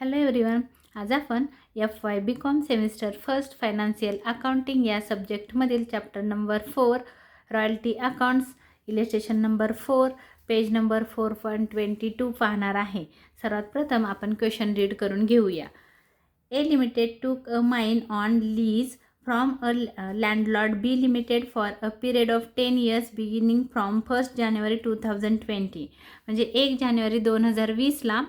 Hello everyone. आज आपण FY BCom semester first financial accounting या सब्जेक्टमधील chapter number 4 royalty accounts illustration number 4 page number 4.22 पाहणार आहे. सर्वात प्रथम आपण क्वेश्चन रीड करून घेऊया. A limited took a mine on lease from a landlord B limited for a period of 10 years beginning from 1 January 2020. म्हणजे 1 जानेवारी 2020ला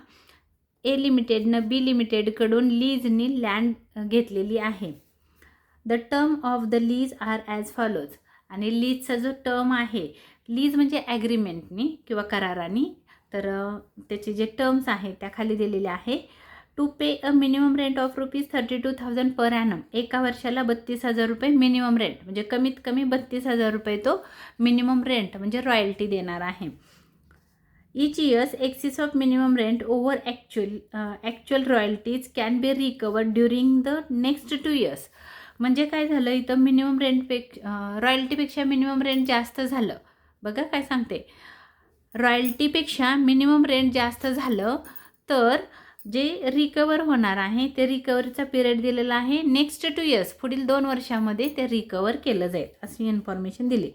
ए लिमिटेडनं बी लिमिटेडकडून लीजनी लँड घेतलेली आहे. The term of the lease are as follows. आणि लीजचा जो term आहे, लीज म्हणजे ॲग्रीमेंटनी किंवा करारानी, तर त्याचे जे टर्म्स आहेत त्या खाली दिलेले आहे. To pay a minimum rent of ₹32,000 per annum. एका वर्षाला 32,000 रुपये मिनिमम रेंट, म्हणजे कमीत कमी 32,000 रुपये तो मिनिमम रेंट म्हणजे रॉयल्टी देणार आहे. Each year's excess of minimum rent over actual royalties can be recovered during the next 2 years. म्हणजे काय झालं इथं, मिनिमम रॉयल्टीपेक्षा मिनिमम रेंट जास्त झालं. बघा काय सांगते, रॉयल्टीपेक्षा मिनिमम रेंट जास्त झालं तर जे रिकवर होणार आहे ते रिकवरीचा पिरियड दिलेला आहे नेक्स्ट 2 years, पुढील 2 वर्षामध्ये ते रिकवर केलं जाईल अशी इन्फॉर्मेशन दिली.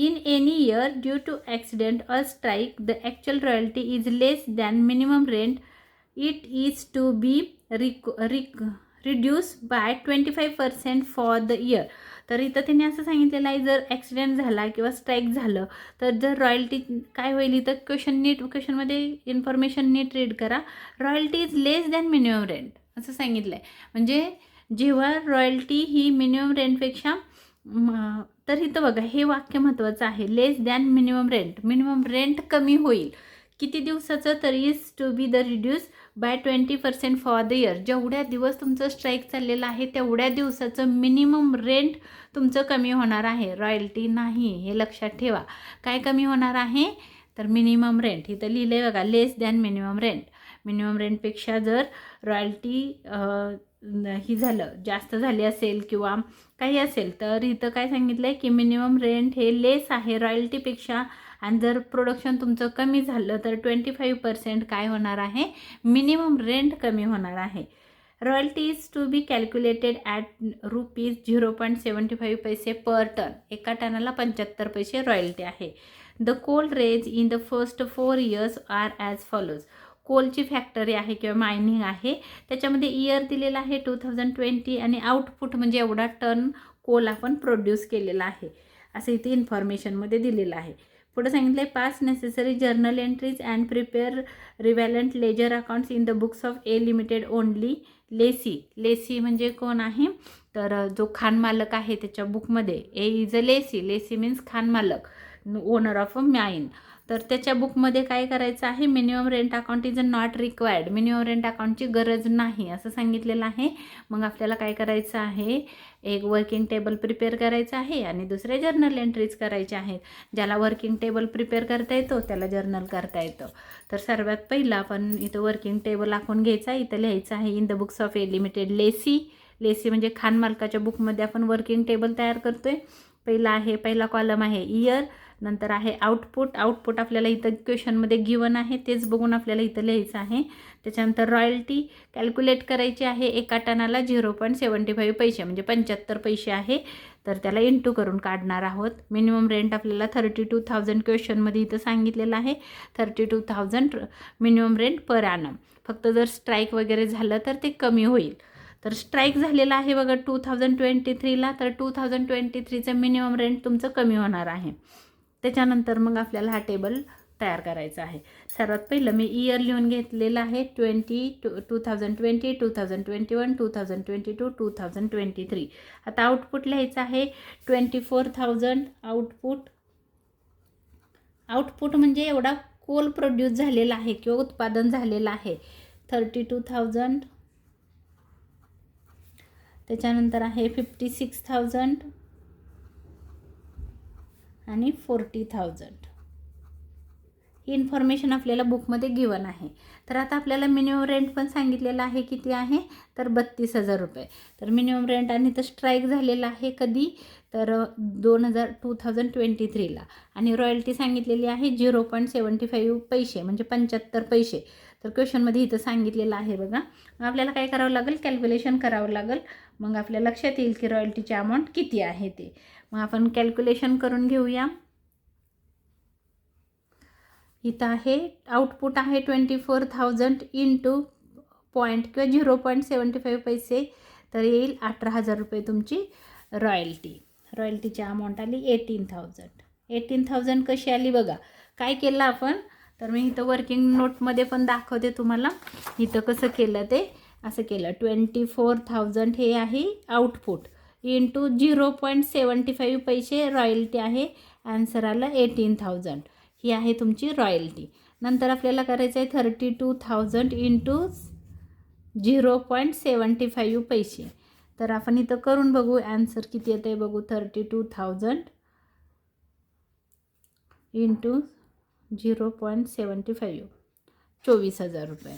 In any year due to accident or strike, the actual royalty is less than minimum rent. It is to be reduced by 25% for the year. तर इथं त्यांनी असं सांगितलेलं आहे, जर ॲक्सिडेंट झाला किंवा स्ट्राईक झालं तर जर रॉयल्टी काय होईल, इथं क्वेश्चनमध्ये इन्फॉर्मेशन नीट रीड करा. Royalty is less than minimum rent असं सांगितलं आहे. म्हणजे जेव्हा रॉयल्टी ही मिनिमम रेंटपेक्षा, तर इथं बघा हे वाक्य महत्त्वाचं आहे, less than minimum rent. Minimum rent कमी होईल किती दिवसाचं, तर is to be the reduce by 20% for the year. जेवढ्या दिवस तुमचं स्ट्राईक चाललेलं आहे तेवढ्या दिवसाचं मिनिमम रेंट तुमचं कमी होणार आहे, रॉयल्टी नाही. हे लक्षात ठेवा. काय कमी होणार आहे, तर मिनिमम रेंट. इथं लिहिलं आहे बघा, लेस दॅन मिनिमम रेंट. मिनिमम रेंटपेक्षा जर रॉयल्टी ही झालं जास्त झाली असेल किंवा काही असेल तर इथं काय सांगितलं आहे की मिनिमम रेंट हे लेस आहे रॉयल्टीपेक्षा. आणि जर प्रोडक्शन तुमचं कमी झालं तर 25% काय होणार आहे, मिनिमम रेंट कमी होणार आहे. Royalty is to be calculated at ₹0.75 per ton. एका टनाला 75 पैसे रॉयल्टी आहे. The coal raised in the first 4 years are as follows. कोलची फॅक्टरी आहे किंवा मायनिंग आहे, त्याच्यामध्ये इयर दिलेला आहे 2020 आणि आउटपुट म्हणजे एवढा टन कोल आपण प्रोड्यूस केलेला आहे असं इथे इन्फॉर्मेशनमध्ये दिलेलं आहे. पुढे सांगितलं आहे, pass necessary journal entries and prepare relevant ledger accounts in the books of A limited only. Lessee म्हणजे कोण आहे, तर जो खानमालक आहे त्याच्या बुकमध्ये A is a lessee means खानमालक, ओनर ऑफ अ माइन. तर त्याच्या बुकमध्ये काय करायचं आहे, minimum rent account is not required. Minimum rent अकाउंटची गरज नाही असं सांगितलेलं आहे. मग आपल्याला काय करायचं आहे, एक वर्किंग टेबल प्रिपेअर करायचं आहे आणि दुसरे जर्नल एंट्रीज करायचे आहेत. ज्याला वर्किंग टेबल प्रिपेअर करता येतो त्याला जर्नल करता येतं. तर सर्वात पहिला आपण इथं वर्किंग टेबल आखून घ्यायचा. इथं लिहायचं आहे, in the books of A limited lessee म्हणजे खानमालकाच्या बुकमध्ये आपण वर्किंग टेबल तयार करतोय. पहिला कॉलम आहे इयर, नंतर आहे आउटपुट आपल्याला इथं क्वेश्चनमध्ये गिवन आहे तेच बघून आपल्याला इथं लिहायचं आहे. त्याच्यानंतर रॉयल्टी कॅल्क्युलेट करायची आहे. एका टनाला 0.75 पैसे म्हणजे 75 पैसे आहे, तर त्याला इंटू करून काढणार आहोत. मिनिमम रेंट आपल्याला 32,000 क्वेश्चनमध्ये इथं सांगितलेलं आहे. 32,000 मिनिमम रेंट पर ॲनम. फक्त जर स्ट्राईक वगैरे झालं तर ते कमी होईल. तर स्ट्राईक झालेला आहे बघा 2023ला, तर 2023चं मिनिमम रेंट तुमचं कमी होणार आहे. त्याच्यानंतर मग आपल्याला हा टेबल तयार करायचा आहे. सर्वात पहिलं मी इयर लिहून घेतलेलं आहे 2020, 2021, 2022, 2023. आता आउटपुट लिहायचं आहे 24,000. आउटपुट म्हणजे एवढा कोल प्रोड्यूस झालेला आहे किंवा उत्पादन झालेलं आहे 32,000. त्याच्यानंतर आहे 56,000 आणि 40,000. ही इन्फॉर्मेशन आपल्याला बुकमध्ये गिवन आहे. तर आता आपल्याला मिनिमम रेंट पण सांगितलेलं आहे, किती आहे तर 32,000 रुपये. तर मिनिमम रेंट आणि तर स्ट्राईक झालेला आहे कधी, तर 2023ला. आणि रॉयल्टी सांगितलेली आहे 0.75 पैसे म्हणजे 75 पैसे. तर क्वेश्चनमध्ये इथं सांगितलेलं आहे बघा. मग आपल्याला काय करावं लागेल, कॅल्क्युलेशन करावं लागेल. मग आपल्या लक्षात येईल की रॉयल्टीची अमाऊंट किती आहे ते. मग आपण कॅल्क्युलेशन करून घेऊया. इथं आहे आउटपुट आहे 24,000 इंटू पॉईंट किंवा 0.75 पैसे, तर येईल 18,000 रुपये तुमची रॉयल्टी. रॉयल्टीची अमाऊंट आली 18,000. 18,000 कशी आली बघा. काय केलं आपण, तर मी इथं वर्किंग नोटमध्ये पण दाखवते तुम्हाला. इथं कसं केलं ते असं केलं. 24,000 हे आहे आउटपुट इंटू 0.75 पैसे रॉयल्टी आहे. आन्सर आलं 18,000. ही आहे तुमची रॉयल्टी. नंतर आपल्याला करायचं आहे 32,000 इंटू 0.75 पैसे. तर आपण इथं करून बघू आन्सर किती येतं आहे बघू. 32,000 इंटू 0.75 24,000 रुपये.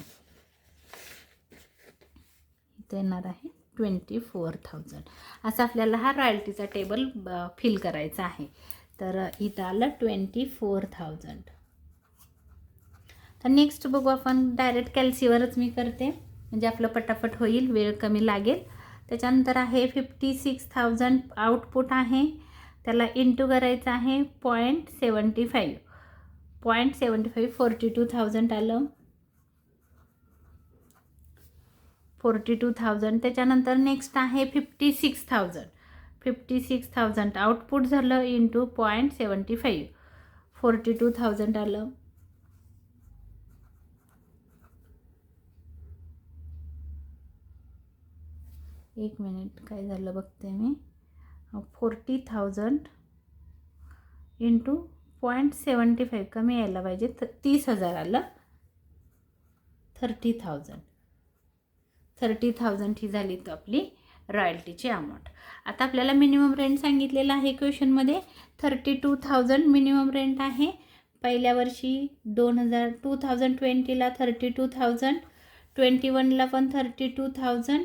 इथं येणार आहे 24,000. असं आपल्याला हा रॉयल्टीचा टेबल फिल करायचा आहे. तर इथं आलं 24,000. तर नेक्स्ट बघू आपण. डायरेक्ट कॅल्सीवरच मी करते म्हणजे आपलं पटापट होईल, वेळ कमी लागेल. त्याच्यानंतर आहे 56,000 आउटपुट आहे, त्याला इंटू करायचं आहे 0.75. 42,000 आलं. 42,000. त्याच्यानंतर नेक्स्ट आहे 56,000. 56,000 आउटपुट झालं इंटू 0.75. 42,000 आलं. एक मिनिट काय झालं बघते मी. 40,000 इंटू 0.75 कमी यायला पाहिजे, 30,000 आलं. 30,000 ही झाली तर आपली रॉयल्टीची अमाऊंट. आता आपल्याला मिनिमम रेंट सांगितलेलं आहे क्वेश्चनमध्ये. 32,000 मिनिमम रेंट आहे. पहिल्या वर्षी 2020ला 32,000, 21ला पण 32,000,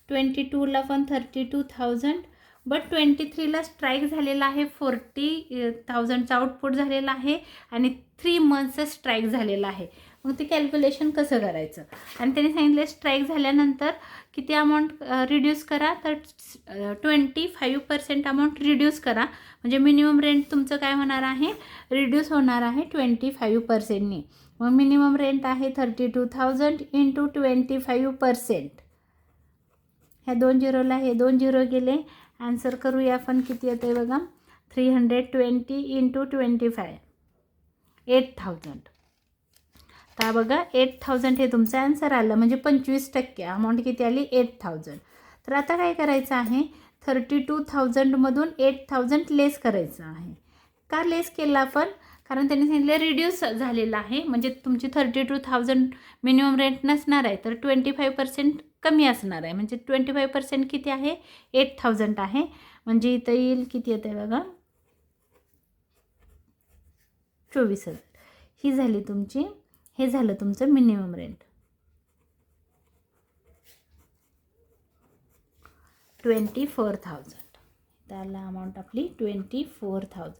22ला पण 32,000. बट 23ला स्ट्राईक झालेला आहे. 40,000चा आउटपुट झालेला आहे आणि 3 मंथचं स्ट्राईक झालेलं आहे. मग ते कॅल्क्युलेशन कसं करायचं. आणि त्याने सांगितलं स्ट्राईक झाल्यानंतर किती अमाऊंट रिड्यूस करा, तर 25% अमाऊंट रिड्यूस करा. म्हणजे मिनिमम रेंट तुमचं काय होणार आहे, रिड्यूस होणार आहे 25%नी. मग मिनिमम रेंट आहे 32,000 इंटू 25%. ह्या 2 झिरोला हे 2 झिरो गेले. आन्सर करूया आपण किती येतं आहे बघा. 320 इंटू 25 8,000. तर बघा 8,000 हे तुमचं आन्सर आलं. म्हणजे 25% अमाऊंट किती आली 8,000. तर आता काय करायचं आहे, 32,000मधून 8,000 लेस करायचं आहे. का लेस केलं आपण, कारण त्यांनी सांगितलं रिड्यूस झालेलं आहे. म्हणजे तुमची 32,000 मिनिमम रेंट नसणार आहे, तर 25% कमी असणार आहे. म्हणजे 25% किती आहे 8,000 आहे. म्हणजे इथं येईल किती येतं आहे बघा 24,000. ही झाली तुमची, हे झालं तुमचं मिनिमम रेंट. 24,000. त्याला अमाऊंट आपली 24,000.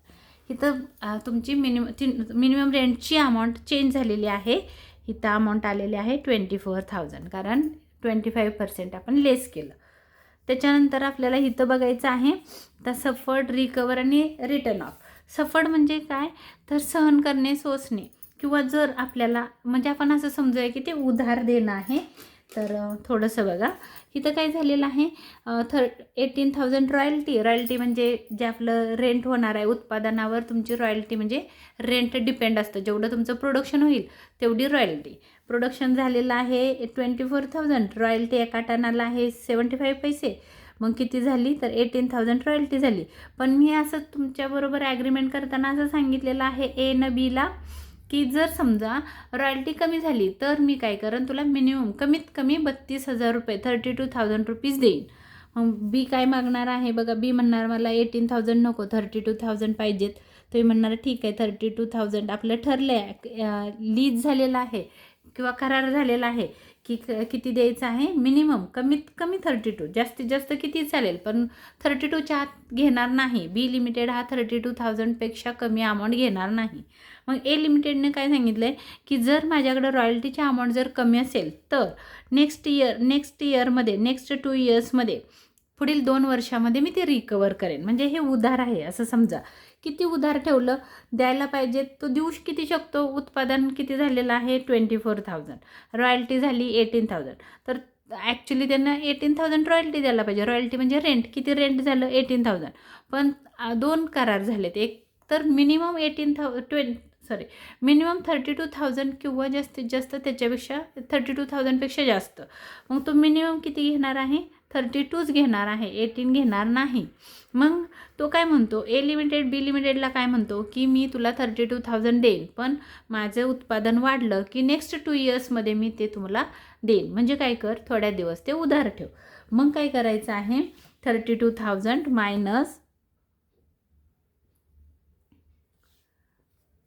इथं तुमची मिनिमम रेंटची अमाऊंट चेंज झालेली आहे. इथं अमाऊंट आलेली आहे 24,000, कारण 25% आपण लेस केलं. त्याच्यानंतर आपल्याला इथं बघायचं आहे तर सफर्ड, रिकवर आणि रिटर्न ऑफ. सफर्ड म्हणजे काय, तर सहन करणे, सोसणे. किंवा जर आपल्याला म्हणजे आपण असं समजूया की ते उधार देणं आहे. तर थोडंसं बघा इथं काय झालेलं आहे. 18,000 रॉयल्टी म्हणजे जे आपलं रेंट होणार आहे उत्पादनावर तुमची रॉयल्टी, म्हणजे रेंट डिपेंड असतं. जेवढं तुमचं प्रोडक्शन होईल तेवढी रॉयल्टी. प्रोडक्शन झालेलं आहे 24,000, रॉयल्टी एका टनाला आहे 75 पैसे. मग किती झाली, तर 18,000 रॉयल्टी झाली. पण मी असं तुमच्याबरोबर ॲग्रीमेंट करताना असं सांगितलेलं आहे ए न बीला की जर समजा रॉयल्टी कमी झाली तर मी काय करेन, तुला मिनिमम कमीत कमी 32,000 रुपये 32,000 रुपीज देईन. मग बी काय मागणार आहे बघा. बी म्हणणार मला 18,000 नको 32,000 पाहिजेत. तुम्ही म्हणणार ठीक आहे 32,000 आपलं ठरलं आहे, लीज झालेलं आहे किंवा करार झालेला आहे की किती द्यायचं आहे, मिनिमम कमीत कमी 32, जास्तीत जास्त किती चालेल पण 32च्या आत घेणार नाही. बी लिमिटेड हा 32,000पेक्षा कमी अमाऊंट घेणार नाही. मग ए लिमिटेडने काय सांगितलं आहे की जर माझ्याकडं रॉयल्टीची अमाऊंट जर कमी असेल तर नेक्स्ट इयरमध्ये नेक्स्ट 2 इयर्समध्ये पुढील 2 वर्षामध्ये मी ते रिकवर करेन. म्हणजे हे उधार आहे असं समजा. किती उधार ठेवलं, द्यायला पाहिजे तो देऊ किती शकतो. उत्पादन किती झालेलं आहे 24,000, रॉयल्टी झाली 18,000. तर ॲक्च्युली त्यांना 18,000 रॉयल्टी द्यायला पाहिजे. रॉयल्टी म्हणजे रेंट, किती रेंट झालं 18,000. पण 2 करार झालेत. एक तर मिनिमम मिनिमम 32,000 किंवा जास्तीत जास्त त्याच्यापेक्षा 32,000पेक्षा जास्त. मग तो मिनिमम किती घेणार आहे, 32च घेणार आहे, 18 घेणार नाही. मग तो काय म्हणतो, ए लिमिटेड बी लिमिटेडला काय म्हणतो की मी तुला 32,000 देईन, पण माझं उत्पादन वाढलं की नेक्स्ट 2 इयर्समध्ये मी ते तुम्हाला देईन. म्हणजे काय कर, थोड्या दिवस ते उधार ठेव. मग काय करायचं आहे, 32,000 मायनस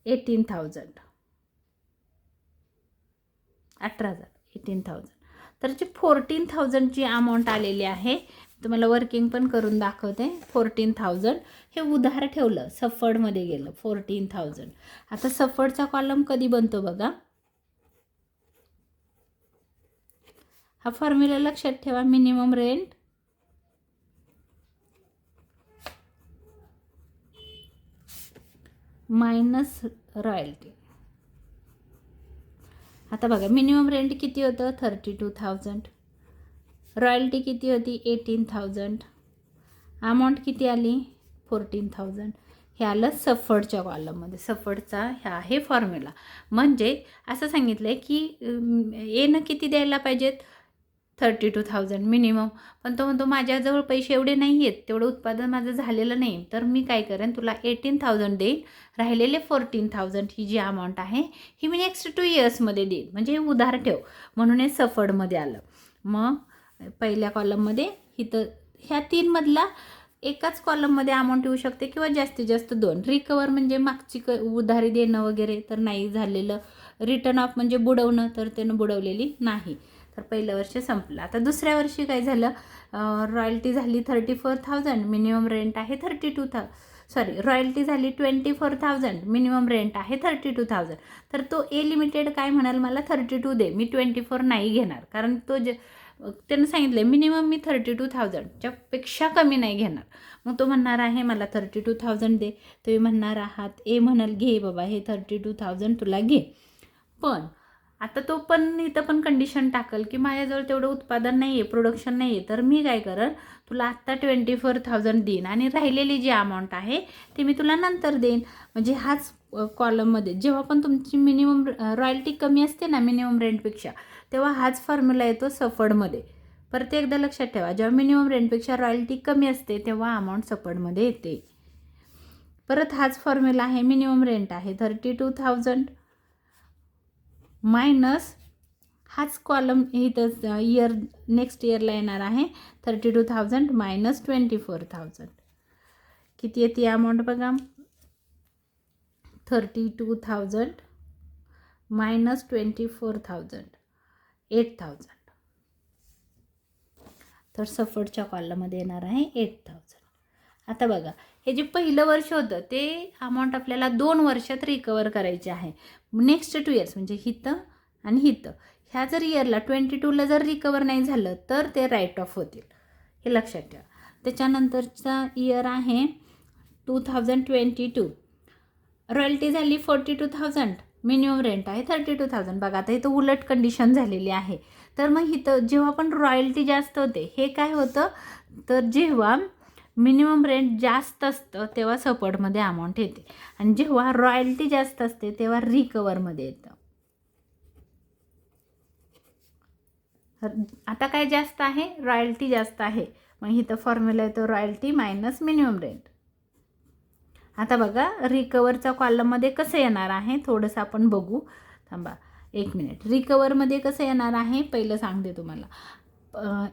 18,000, 18,000, 18,000. तर जी 14,000ची अमाऊंट आलेली आहे, तुम्हाला वर्किंग पण करून दाखवते. 14,000 हे उधार ठेवलं, सफर्डमध्ये गेलं 14,000. आता सफर्डचा कॉलम कधी बनतो बघा, हा फॉर्म्युला लक्षात ठेवा. Minimum rent minus royalty. आता बघा मिनिमम रेंट किती होतं 32,000, रॉयल्टी किती होती 18,000, अमाऊंट किती आली 14,000. हे आलं सफर्डच्या कॉलममध्ये. सफर्डचा ह्या आहे फॉर्म्युला. म्हणजे असं सांगितलं आहे की एनं किती द्यायला पाहिजेत 32,000 मिनिमम. पण तो म्हणतो माझ्याजवळ पैसे एवढे नाही आहेत, तेवढं उत्पादन माझं झालेलं नाही, तर मी काय करेन तुला 18,000 देईन, राहिलेले 14,000 ही जी अमाऊंट आहे ही मी नेक्स्ट 2 इयर्समध्ये देईन. म्हणजे हे उधार ठेव, म्हणून हे सफर्डमध्ये आलं. मग पहिल्या कॉलममध्ये इथं ह्या 3 मधला एकाच कॉलममध्ये अमाऊंट येऊ शकते किंवा जास्तीत जास्त 2. रिकवर म्हणजे मागची उधारी देणं वगैरे तर नाही झालेलं. रिटर्न ऑफ म्हणजे बुडवणं, तर त्यानं बुडवलेली नाही. तर पहिलं वर्ष संपलं. आता दुसऱ्या वर्षी काय झालं, रॉयल्टी झाली 34,000, मिनिमम रेंट आहे 32,000. रॉयल्टी झाली 24,000, मिनिमम रेंट आहे 32,000. तर तो ए लिमिटेड काय म्हणाल, मला 32 दे, मी 24 नाही घेणार. कारण तो त्यानं सांगितलं मिनिमम मी 32,000च्या पेक्षा कमी नाही घेणार. मग तो म्हणणार आहे मला 32,000 दे. तुम्ही म्हणणार आहात, ए म्हणाल घे बाबा हे 32,000 तुला घे. पण आता तो पण इथं पण कंडिशन टाकल की माझ्याजवळ तेवढं उत्पादन नाही आहे, प्रोडक्शन नाही आहे, तर मी काय करेन तुला आत्ता 24,000 देईन आणि राहिलेली जी अमाऊंट आहे ती मी तुला नंतर देईन. म्हणजे हाच कॉलममध्ये जेव्हा पण तुमची मिनिमम रॉयल्टी कमी असते ना मिनिमम रेंटपेक्षा, तेव्हा हाच फॉर्म्युला येतो सफर्डमध्ये. परत एकदा लक्षात ठेवा, जेव्हा मिनिमम रेंटपेक्षा रॉयल्टी कमी असते तेव्हा अमाऊंट सफर्डमध्ये येते. परत हाच फॉर्म्युला आहे, मिनिमम रेंट आहे 32,000 मायनस हाच कॉलम इथं इयर नेक्स्ट इयरला येणार आहे 32,000 मायनस 24,000. किती येते अमाऊंट बघा, 32,000 मायनस 24,000, 8,000. तर सफर्डच्या कॉलममध्ये येणार आहे 8,000. आता बघा हे जे पहिलं वर्ष होतं ते अमाऊंट आपल्याला 2 वर्षात रिकवर करायचे आहे. नेक्स्ट 2 इयर्स म्हणजे हिथं आणि हिथं, ह्या जर इयरला 22ला जर रिकवर नाही झालं तर ते राईट ऑफ होतील, हे लक्षात ठेवा. त्याच्यानंतरचा इयर आहे 2022, रॉयल्टी झाली 42,000, मिनिमम रेंट आहे 32,000. बघा आता इथं उलट कंडिशन झालेली आहे. तर मग इथं जेव्हा पण रॉयल्टी जास्त होते, हे काय होतं तर जेव्हा मिनिमम रेंट जास्त असतं तेव्हा सपोर्टमध्ये अमाऊंट येते आणि जेव्हा रॉयल्टी जास्त असते तेव्हा रिकवरमध्ये येतं. आता काय जास्त आहे, रॉयल्टी जास्त आहे, मग इथं फॉर्म्युला येतो रॉयल्टी मायनस मिनिमम रेंट. आता बघा रिकवरच्या कॉलममध्ये कसं येणार आहे थोडंसं आपण बघू, थांबा 1 मिनिट. रिकवरमध्ये कसं येणार आहे पहिलं सांगते तुम्हाला.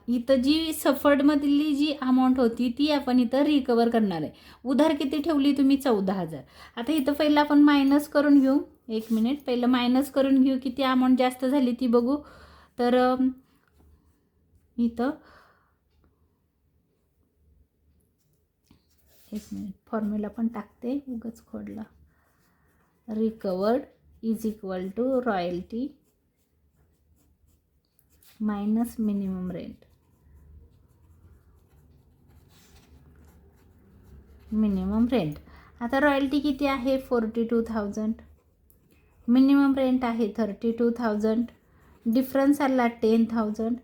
इथं जी सफर्डमधली जी अमाऊंट होती ती आपण इथं रिकवर करणार आहे. उधार किती ठेवली तुम्ही 14,000. आता इथं पहिलं आपण मायनस करून घेऊ, एक मिनिट, पहिलं मायनस करून घेऊ, किती अमाऊंट जास्त झाली ती बघू. तर इथं एक मिनिट, फॉर्म्युला पण टाकते, उगाच खोडला. Recovered is equal to royalty minus minimum rent. Minimum rent, आता रॉयल्टी किती आहे 42,000, मिनिमम रेंट आहे 32,000, डिफरन्स आला 10,000.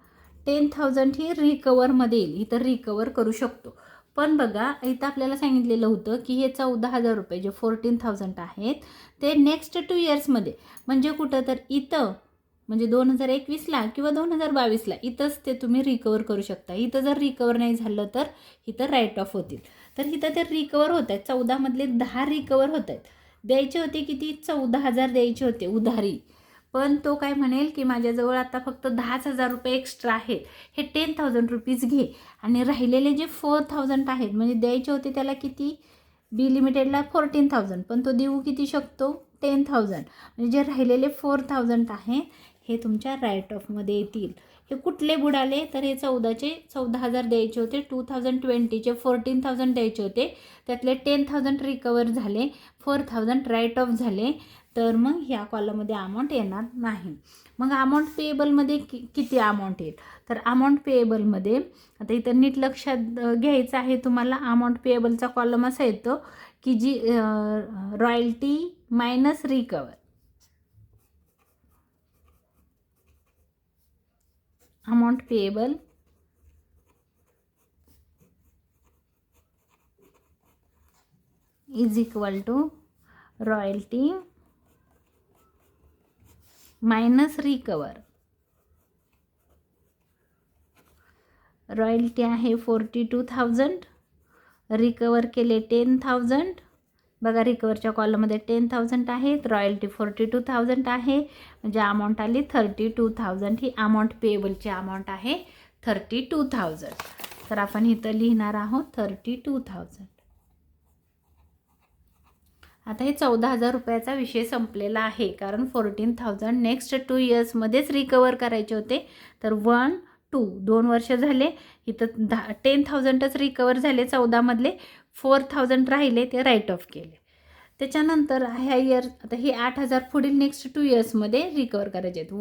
10,000 ही रिकवरमध्ये येईल, इथं रिकवर करू शकतो. पण बघा इथं आपल्याला सांगितलेलं होतं की हे 14,000 रुपये जे 14,000 आहेत ते नेक्स्ट 2 इयर्समध्ये, म्हणजे कुठं तर इथं, म्हणजे 2021ला किंवा 2022ला इथंच ते तुम्ही रिकवर करू शकता. इथं जर रिकवर नाही झालं तर इथं राईट ऑफ होतील. तर इथं ते रिकवर होत आहेत, 14मधले 10 रिकवर होत आहेत. द्यायचे होते किती, 14,000 द्यायचे होते उधारी. पण तो काय म्हणेल की माझ्याजवळ आता फक्त 10,000 रुपये एक्स्ट्रा आहेत, हे 10,000 रुपीज घे, आणि राहिलेले जे 4,000 आहेत, म्हणजे द्यायचे होते त्याला किती, बी लिमिटेडला 14,000, पण तो देऊ किती शकतो 10,000. म्हणजे जे राहिलेले 4,000 आहे हे तुमच्या राईट ऑफमध्ये येतील. हे कुठले बुडाले, तर हे 14,000 द्यायचे होते, 2020चे 14,000 द्यायचे होते, त्यातले 10,000 रिकवर झाले, 4,000 राईट ऑफ झाले, तर मग ह्या कॉलममध्ये अमाऊंट येणार नाही. मग अमाऊंट पेएबलमध्ये किती अमाऊंट येईल, तर अमाऊंट पेएबलमध्ये आता इथं नीट लक्षात घ्यायचं आहे तुम्हाला. अमाऊंट पेएबलचा कॉलम असा येतो की जी royalty minus recover, amount payable is equal to royalty minus recover. Royalty आहे 42,000, रिकवर केले 10,000. बघा रिकवरच्या कॉलममध्ये 10,000 आहेत, रॉयल्टी 42,000 आहे, म्हणजे अमाऊंट आली 32,000. ही अमाऊंट पेएबलची अमाऊंट आहे 32,000. तर आपण इथं लिहिणार आहोत 32,000. आता हे 14,000 रुपयाचा विषय संपलेला आहे, कारण 14,000 नेक्स्ट 2 इयर्समध्येच रिकवर करायचे होते. तर 1, 2 2 वर्ष झाले, इथं 10,000च रिकवर झाले, 14मधले 4,000 राहिले ते राईट ऑफ केले. त्याच्यानंतर ह्या इयर, आता हे 8,000 पुढील नेक्स्ट 2 इयर्समध्ये रिकवर करायचे आहेत.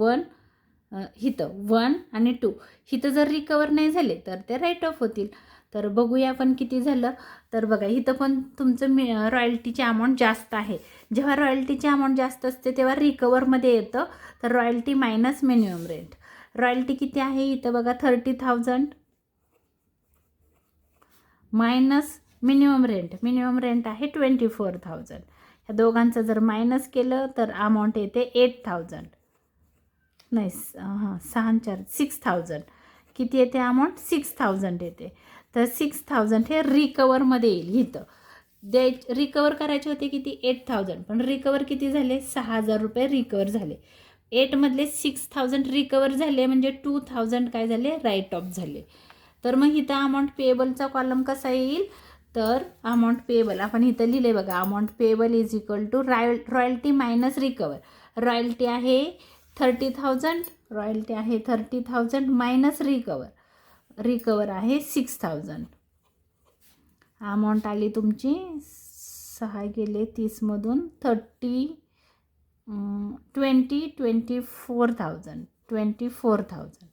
1 आणि 2 इथं जर रिकवर नाही झाले तर ते राईट ऑफ होतील. तर बघूया आपण किती झालं. तर बघा इथं पण तुमचं रॉयल्टीची अमाऊंट जास्त आहे. जेव्हा रॉयल्टीची अमाऊंट जास्त असते तेव्हा रिकवरमध्ये येतं. तर royalty minus minimum rent, royalty किती आहे इथं बघा 30,000 मायनस मिनिमम रेंट आहे 24,000. ह्या दोघांचं जर मायनस केलं तर अमाऊंट येते 8,000, नाही 6,000. किती येते अमाऊंट 6,000 येते. तर 6,000 हे रिकवरमध्ये येईल. इथं रिकवर करायचे होते किती 8,000, पण रिकवर किती झाले 6,000 रुपये रिकवर झाले. 8मधले 6,000 रिकवर झाले, म्हणजे 2,000 काय झाले राईट ऑफ झाले. तर मग इथं अमाऊंट पेएबलचा कॉलम कसा येईल, तर अमाऊंट पेएबल आपण इथं लिहिले बघा, amount payable is equal to royalty minus recover. Royalty आहे 30,000, रॉयल्टी आहे 30,000 मायनस रिकवर आहे 6,000. अमाऊंट आली तुमची 6 गेले 30मधून 24,000.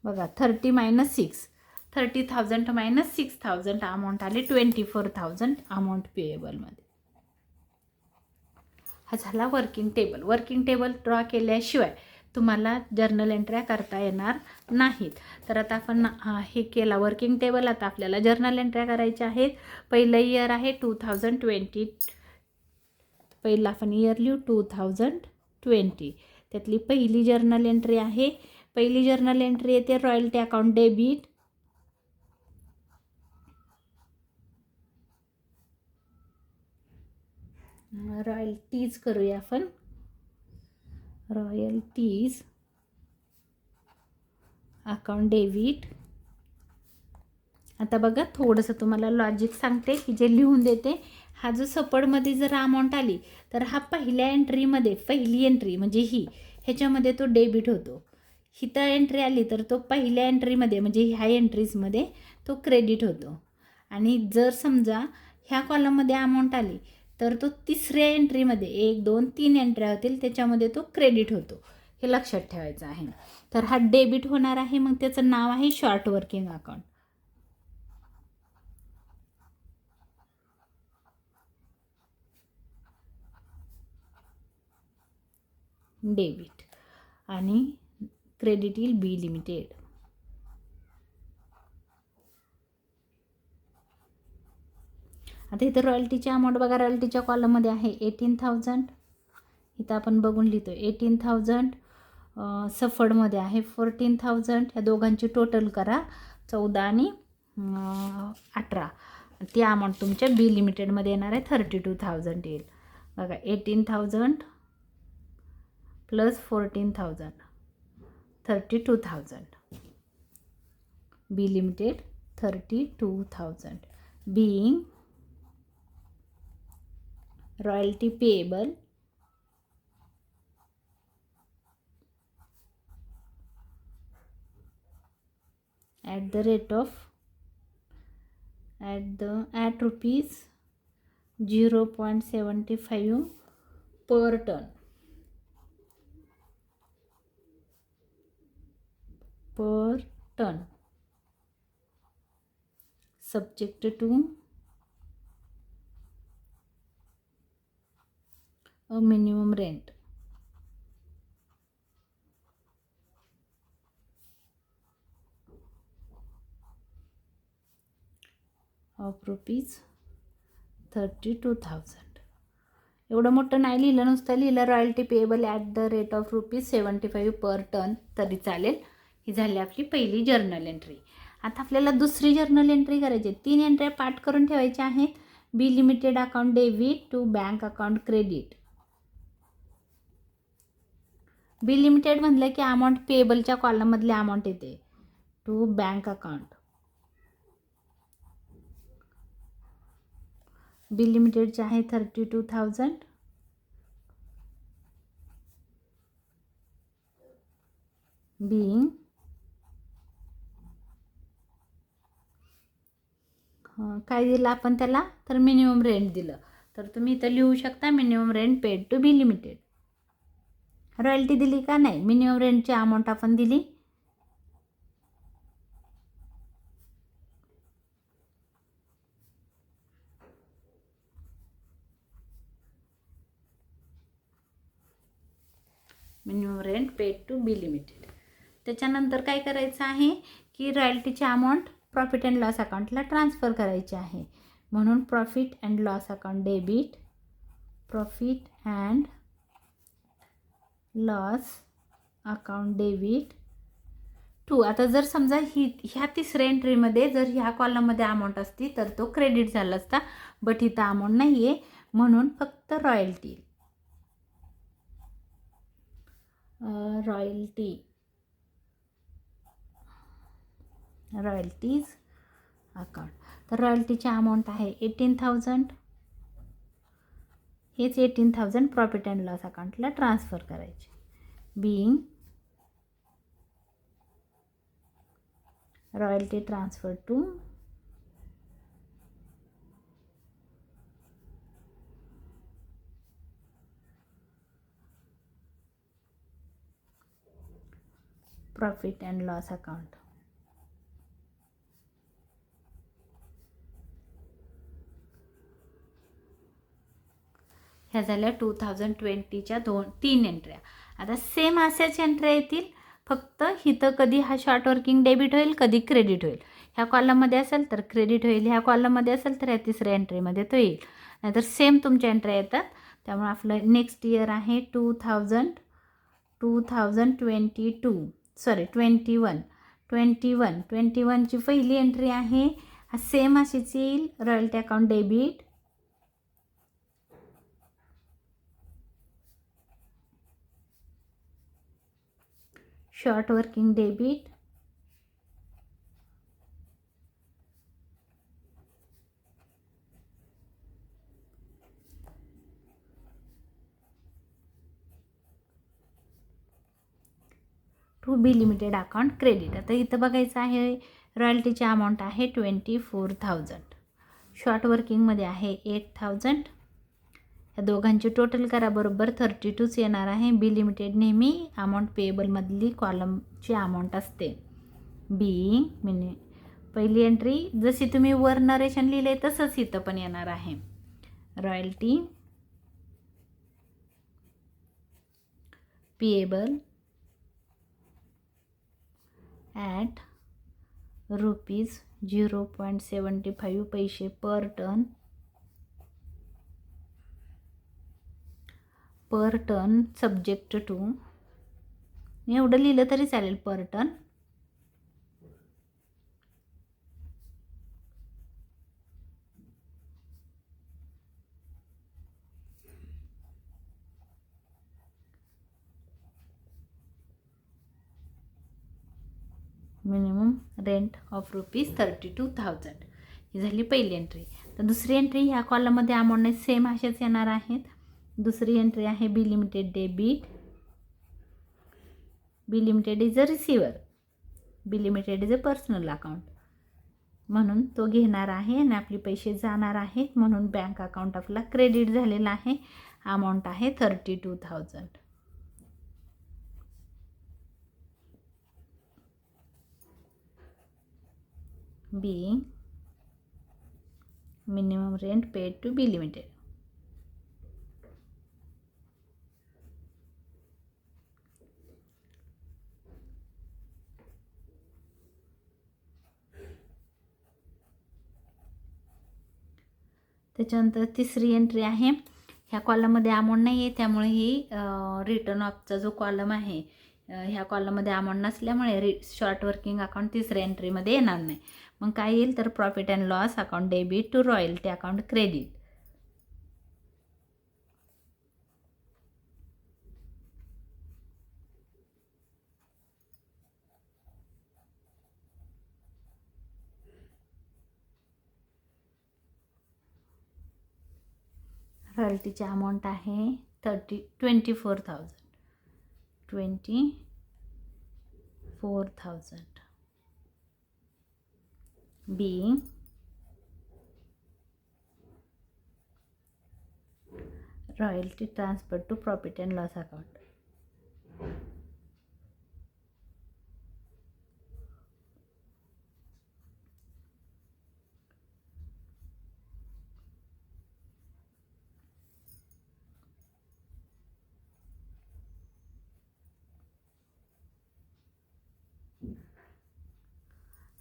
बघा 30 मायनस 6, 30,000 मायनस 6,000 अमाऊंट आली 24,000 अमाऊंट पेएबलमध्ये. हा झाला working table. Working table draw केल्याशिवाय तुम्हाला जर्नल एंट्र्या करता येणार नाहीत. तर आता आपण हे केला वर्किंग टेबल. आता आपल्याला जर्नल एंट्र्या करायच्या आहेत. पहिलं इयर आहे 2020, पहिलं आपण इयर लिहू 2020. त्यातली पहिली जर्नल एंट्री आहे. पहिली जर्नल एंट्री येते रॉयल्टी अकाउंट डेबिट, रॉयल्टीज करूया आपण, रॉयल्टीज अकाउंट डेबिट आता बघा थोडंसं तुम्हाला लॉजिक सांगते की जे लिहून देते. हा जो सपोर्टमध्ये जर अमाऊंट आली तर हा पहिल्या एंट्रीमध्ये, पहिली एंट्री म्हणजे ही, ह्याच्यामध्ये तो डेबिट होतो. हिथं एंट्री आली तर तो पहिल्या एंट्रीमध्ये म्हणजे ह्या एंट्रीजमध्ये तो क्रेडिट होतो. आणि जर समजा ह्या कॉलममध्ये अमाऊंट आली तर तो तिसऱ्या एंट्रीमध्ये 1 2 3 एंट्र्या होतील त्याच्यामध्ये तो क्रेडिट होतो. हे लक्षात ठेवायचं आहे. तर हा डेबिट होणार आहे, मग त्याचं नाव आहे शॉर्ट वर्किंग अकाउंट. डेबिट. आणि क्रेडिट येईल बी लिमिटेड. आता इथं रॉयल्टीची अमाऊंट बघा, रॉयल्टीच्या कॉलममध्ये आहे 18,000. इथं आपण बघून लिहितो 18,000. सफर्डमध्ये आहे 14,000. ह्या दोघांची टोटल करा 14 आणि 18. ती अमाऊंट तुमच्या बी लिमिटेडमध्ये येणार आहे 32,000 येईल. बघा 18,000 plus 14,000 32,000. B limited 32,000 being royalty payable at rupees 0.75 per ton subject to a minimum rent of rupees 32,000. एवढं मोठं नाही लिहिलं, नुसतं लिहिलं royalty payable at the rate of ₹75 per ton तरी चालेल. ही झाली आपली पहिली जर्नल एंट्री. आता आपल्याला दुसरी जर्नल एंट्री करायची. 3 एंट्र्या पाठ करून ठेवायच्या आहेत. B limited account debit to bank account credit. B limited म्हणलं की अमाऊंट पेएबलच्या कॉलममधली अमाऊंट येते टू बँक अकाउंट. बी लिमिटेडचे आहे 32,000. being काय दिलं आपण त्याला, तर मिनिमम रेंट दिलं. तर तुम्ही इथं लिहू शकता minimum rent paid to B limited. रॉयल्टी दिली का नाही, मिनिमम रेंटची अमाऊंट आपण दिली. Minimum rent paid to B limited. त्याच्यानंतर काय करायचं आहे की रॉयल्टीची अमाऊंट प्रॉफिट अँड लॉस अकाउंटला ट्रान्सफर करायची आहे. म्हणून profit and loss account debit, profit and loss account debit to. आता जर समजा ह्या तिसऱ्या एंट्रीमध्ये जर ह्या कॉलममध्ये अमाऊंट असती तर तो क्रेडिट झाला असता, बट इथं अमाऊंट नाही आहे म्हणून फक्त रॉयल्टीज अकाउंट. तर रॉयल्टीची अमाऊंट आहे 18,000. हेच 18,000 प्रॉफिट अँड लॉस अकाउंटला ट्रान्सफर करायचे. being royalty transfer to profit and loss account. ह्या झाल्या 2020च्या 3 एंट्र्या. आता सेम अशाच एंट्र्या येतील, फक्त इथं कधी हा शॉर्ट वर्किंग डेबिट होईल, कधी क्रेडिट होईल. ह्या कॉलममध्ये असेल तर क्रेडिट होईल, ह्या कॉलममध्ये असेल तर ह्या तिसऱ्या एंट्रीमध्ये तो येईल. नाहीतर सेम तुमच्या एंट्र्या येतात. त्यामुळे आपलं नेक्स्ट इयर आहे 21ची पहिली एंट्री आहे. हा सेम अशीच येईल, royalty account debit, short working debit, B limited account credit. आता इथं बघायचं आहे रॉयल्टीची अमाऊंट आहे 24,000. शॉर्ट वर्किंगमध्ये आहे 8,000. या दोघांची टोटल करा बरोबर 32च येणार आहे. बी लिमिटेड नेहमी अमाऊंट पेएबलमधली कॉलमची अमाऊंट असते. बी पहिली एंट्री जशी तुम्ही वर नरेशन लिहिले तसंच इथं पण येणार आहे. रॉयल्टी पेएबल ॲट ₹0.75 पैसे पर टन सब्जेक्ट टू, एवढं लिहिलं तरी चालेल, पर टन. Minimum rent of ₹32,000. ही झाली पहिली एंट्री. तर दुसरी एंट्री ह्या कॉलममध्ये अमाऊंट सेम असेच येणार आहेत. दुसरी एंट्री आहे B limited debit. B limited is a receiver, B limited is a personal account, म्हणून तो घेणार आहे आणि आपले पैसे जाणार आहेत, म्हणून बँक अकाउंट आपला क्रेडिट झालेला आहे. अमाऊंट आहे 32,000. B minimum rent paid to B limited. त्याच्यानंतर तिसरी एंट्री आहे. ह्या कॉलममध्ये अमाऊंट नाही आहे, त्यामुळे ही रिटर्न ऑफचा जो कॉलम आहे ह्या कॉलममध्ये अमाऊंट नसल्यामुळे शॉर्ट वर्किंग अकाउंट तिसऱ्या एंट्रीमध्ये येणार नाही. मग काय येईल तर profit and loss account debit to royalty account credit. रॉयल्टीची अमाऊंट आहे 24,000. 24,000. Be royalty transfer to profit and loss account.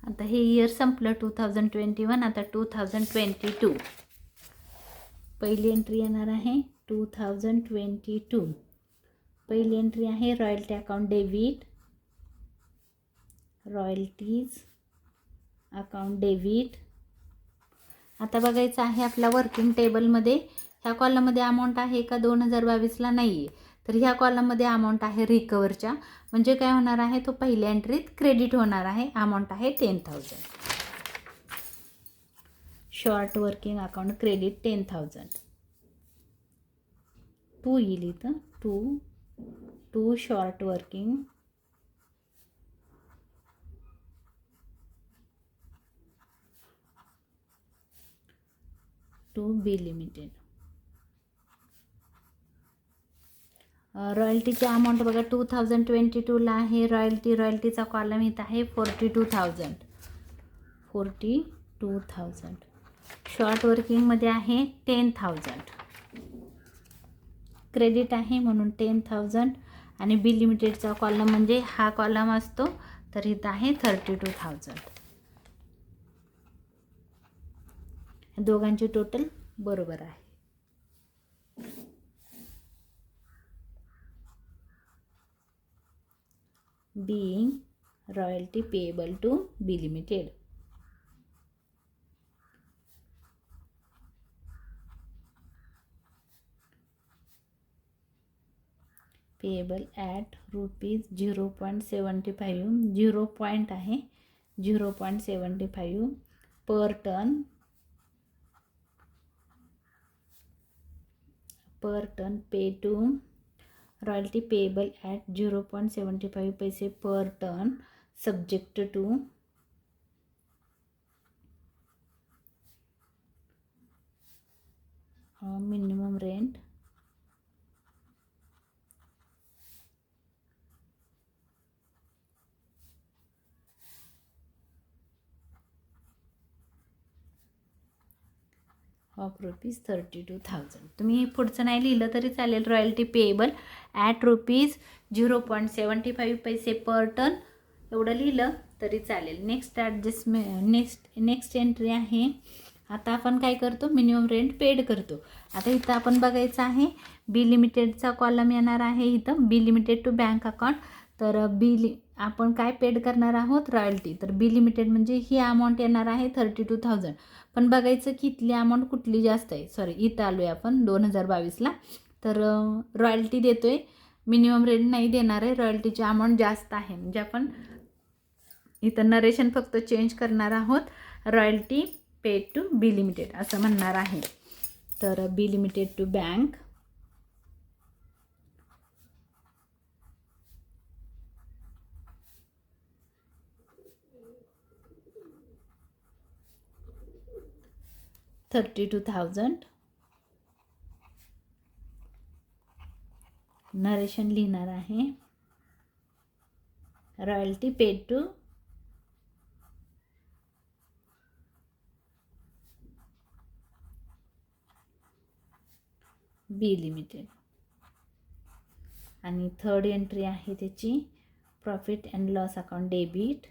आता हे इयर संपलं 2021. आता 2022 पहिली एंट्री येणार आहे 2022. पहिली एंट्री आहे royalty account debit, royalties account debit. आता बघायचं आहे आपल्या वर्किंग टेबलमध्ये ह्या कॉलममध्ये अमाऊंट आहे का 2022ला नाही आहे, तर ह्या कॉलममध्ये अमाऊंट आहे रिकवरच्या, म्हणजे काय होणार आहे तो पहिल्या एंट्रीत क्रेडिट होणार आहे. अमाऊंट आहे 10,000. Short working account credit 10,000. To येईल इथं, to short working to B limited. रॉयल्टीची अमाऊंट बघा 2022ला आहे. रॉयल्टीचा कॉलम इथं आहे 42,000. 42,000. शॉर्ट वर्किंगमध्ये आहे 10,000. क्रेडिट आहे म्हणून 10,000 आणि बी लिमिटेडचा कॉलम म्हणजे हा कॉलम असतो, तर इथं आहे 32,000. दोघांची टोटल बरोबर आहे. being royalty payable to B Limited. Payable at ₹0.75, 0 point आहे 0.75 per ton pay to royalty payable at 0.75 पैसे per ton subject to minimum rent of ₹32,000. तुम्ही पुढचं नाही लिहिलं तरी चालेल. रॉयल्टी पेएबल ॲट ₹0.75 पैसे पर टन एवढं लिहिलं तरी चालेल. नेक्स्ट एंट्री आहे. आता आपण काय करतो, मिनिमम रेंट पेड करतो. आता इथं आपण बघायचं आहे बी लिमिटेडचा कॉलम येणार आहे. इथं बी लिमिटेड टू बँक अकाउंट. तर आपण काय पेड करणार आहोत, रॉयल्टी. तर बी लिमिटेड म्हणजे ही अमाऊंट येणार आहे 32,000. पण बघायचं की इथली अमाऊंट कुठली जास्त आहे. सॉरी, इथं आलो आहे आपण 2022ला. तर रॉयल्टी देतो आहे, मिनिमम रेंट नाही देणार आहे. रॉयल्टीची अमाऊंट जास्त आहे म्हणजे आपण इथं नरेशन फक्त चेंज करणार आहोत. Royalty paid to B limited असं म्हणणार आहे. तर B limited to bank $32,000. Narration लिहिणार आहे. Royalty paid to B limited. आणि थर्ड एंट्री आहे त्याची profit and loss account debit.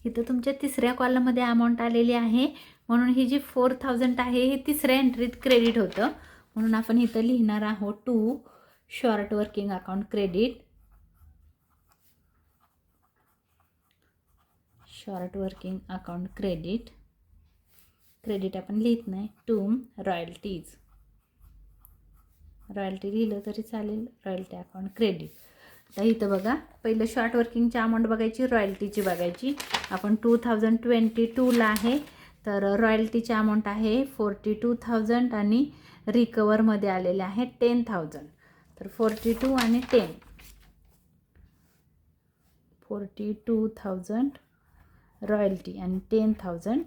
इथं तुमच्या तिसऱ्या कॉलममध्ये अमाऊंट आलेली आहे म्हणून ही जी 4,000 आहे हे तिसऱ्या एंट्रीत क्रेडिट होतं. म्हणून आपण इथं लिहिणार आहोत to short working account credit. Short working account credit आपण लिहित नाही. To royalties. रॉयल्टी लिहिलं तरी चालेल. Royalty account credit. तर इथं बघा, पहिलं शॉर्ट वर्किंगची अमाऊंट बघायची, रॉयल्टीची बघायची. आपण 2022ला आहे. तर रॉयल्टीची अमाऊंट आहे 42,000 आणि रिकवरमध्ये आलेले आहे 10,000. तर 42 आणि 10, 42,000 रॉयल्टी आणि 10,000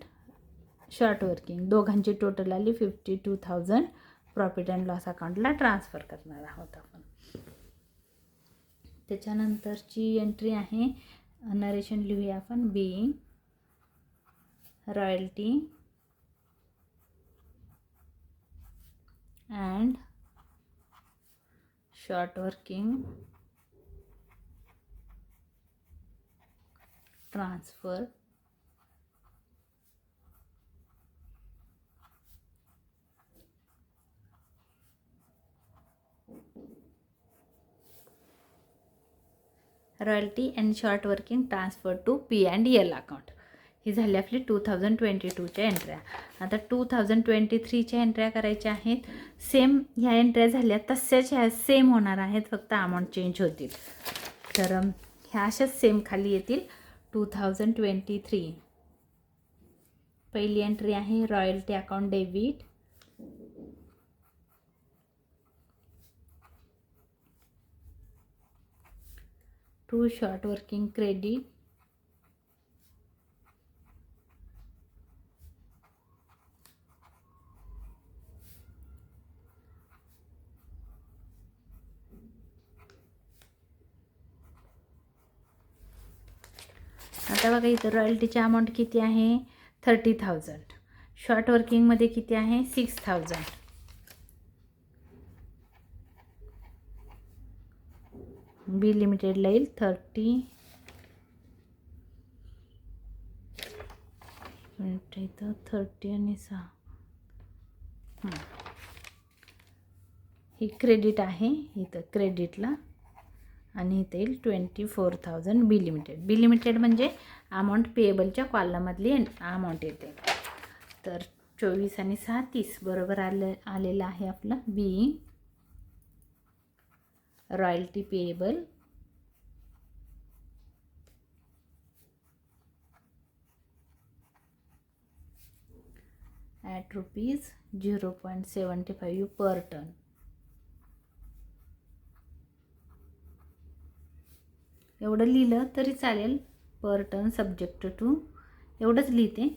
शॉर्ट वर्किंग. दोघांची टोटल आली 52,000. प्रॉफिट अँड लॉस अकाउंटला ट्रान्सफर करणार आहोत आपण. त्याच्यानंतरची एंट्री आहे, नरेशन लिहूया आपण. Be royalty and short working transfer royalty and short working transfer to P&L account. ही झाली आपली 2022च्या एंट्र्या. आता 2023च्या एंट्र्या करायच्या आहेत. सेम ह्या एंट्र्या झाल्या तशाच ह्या सेम होणार आहेत, फक्त अमाऊंट चेंज होतील. तर ह्या अशाच सेम खाली येतील. 2023 पहिली एंट्री आहे royalty account debit. To short working credit. आता बघा इथं रॉयल्टीची अमाऊंट किती आहे 30,000. शॉर्ट वर्किंगमध्ये किती आहे 6,000. बी लिमिटेडला येईल 30. इथं 30 आणि 6. ही क्रेडिट आहे इथं क्रेडिटला. आणि इथे येईल 24,000 बी लिमिटेड. बी लिमिटेड म्हणजे अमाऊंट पेएबलच्या कॉलममधली अमाऊंट येते. तर 24 आणि 6 30 बरोबर आलेलं आहे आपलं be royalty payable at ₹0.75 per ton. एवढं लिहिलं तरी चालेल, पर टन सब्जेक्ट टू एवढंच लिहिते.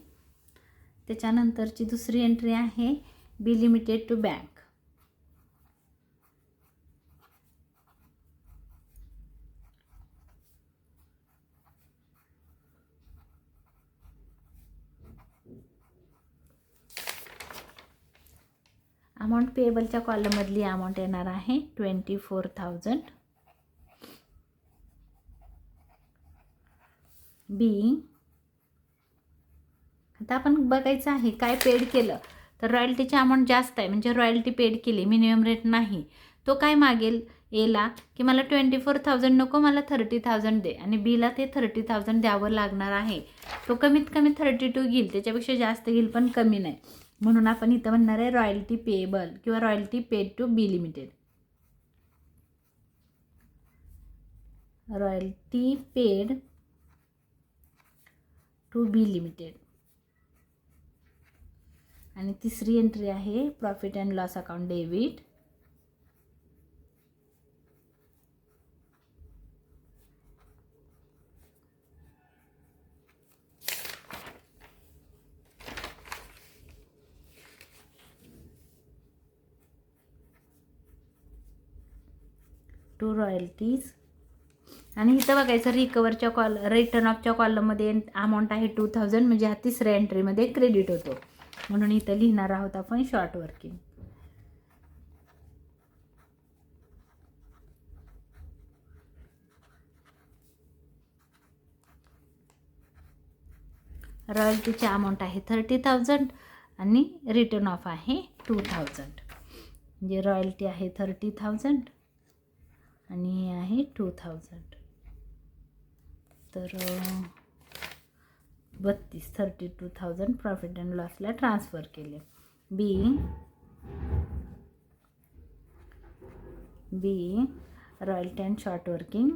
त्याच्यानंतरची दुसरी एंट्री आहे B limited to bank. Amount पेएबलच्या कॉलममधली अमाऊंट येणार आहे 24,000. बी, आता आपण बघायचं आहे काय पेड केलं. तर रॉयल्टीची अमाऊंट जास्त आहे म्हणजे रॉयल्टी पेड केली, मिनिमम रेट नाही. तो काय मागेल एला की मला 24,000 नको, मला 30,000 दे. आणि बीला ते 30,000 द्यावं लागणार आहे. तो कमीत कमी 32 घेईल, त्याच्यापेक्षा जास्त घेईल पण कमी नाही. म्हणून आपण इथं म्हणणार आहे रॉयल्टी पेएबल किंवा royalty paid to B limited. Royalty paid to B limited. आणि तिसरी एंट्री आहे profit and loss account debit. To royalties. आणि इथं बघायचं रिकवरच्या रिटर्न ऑफच्या कॉलममध्ये अमाऊंट आहे 2,000 म्हणजे हा तिसऱ्या एंट्रीमध्ये क्रेडिट होतो. म्हणून इथं लिहिणार आहोत आपण शॉर्ट वर्किंग. रॉयल्टीची अमाऊंट आहे 30,000 आणि रिटर्न ऑफ आहे 2,000. म्हणजे रॉयल्टी आहे 30,000 आणि हे आहे 2,000. तर 32,000 प्रॉफिट अँड लॉसला ट्रान्सफर केले. Be royalty and short working.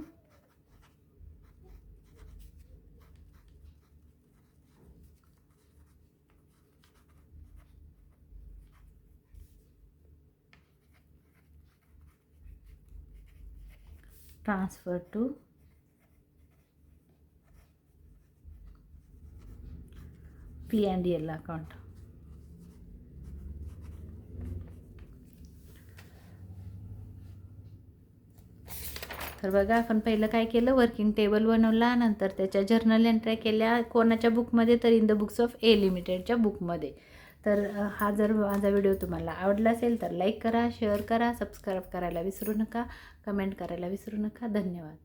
Transfer to P&L account. तर बघा आपण पहिलं काय केलं, वर्किंग टेबल बनवला, नंतर त्याच्या जर्नल एंट्री केल्या. कोणाच्या बुकमध्ये तर इन द बुक्स ऑफ ए लिमिटेडच्या बुकमध्ये. तर हा जर माझा व्हिडिओ तुम्हाला आवडला असेल तर लाईक करा, शेअर करा, सबस्क्राईब करायला विसरू नका, कमेंट करायला विसरू नका. धन्यवाद.